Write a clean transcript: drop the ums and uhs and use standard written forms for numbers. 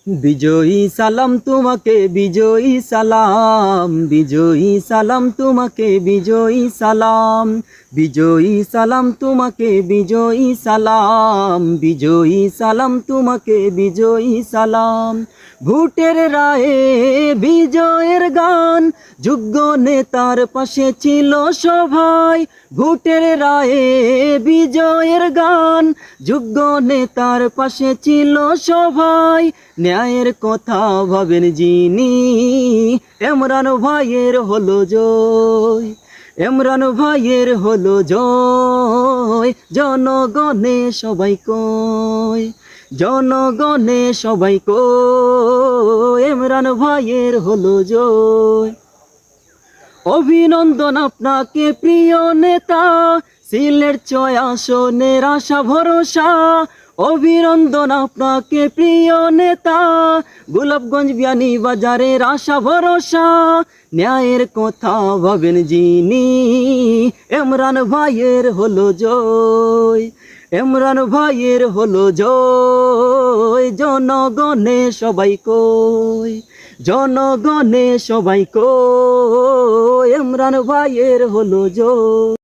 বিজয়ী সালাম তোমাকে, বিজয়ী সালাম, বিজয়ী সালাম তোমাকে, বিজয়ী সালাম, বিজয়ী সালাম তোমাকে, বিজয়ী সালাম, বিজয়ী সালাম তোমাকে, বিজয়ী সালাম। ভোটের রায়ে বিজয়ের গান, যোগ্য নেতার পাশে ছিল সবাই। ভোটের রায়ে বিজয়ের গান, যোগ্য নেতার পাশে ছিল সবাই। ন্যায়ের কথা ভাবেন যিনি, এমরান ভাইয়ের হলো জয়, এমরান ভাইয়ের হলো জয়। জনগণে সবাই কয়, জনগণে সবাই কয়, এমরান ভাইয়ের হলো জয়। অভিনন্দন আপনাকে প্রিয় নেতা, সিলেট ৬ আসনের আশা ভরসা। অভিনন্দন আপনাকে প্রিয় নেতা, গোলাপগঞ্জ বিয়ানীবাজারের আশা ভরসা। ন্যায়ের কথা ভাবেন যিনি, এমরান ভাইয়ের হলো জয়, এমরান ভাইয়ের হলো জয়। জনগণে সবাই কয়, জনগণে সবাই কয়, এমরান ভাইয়ের হলো জয়।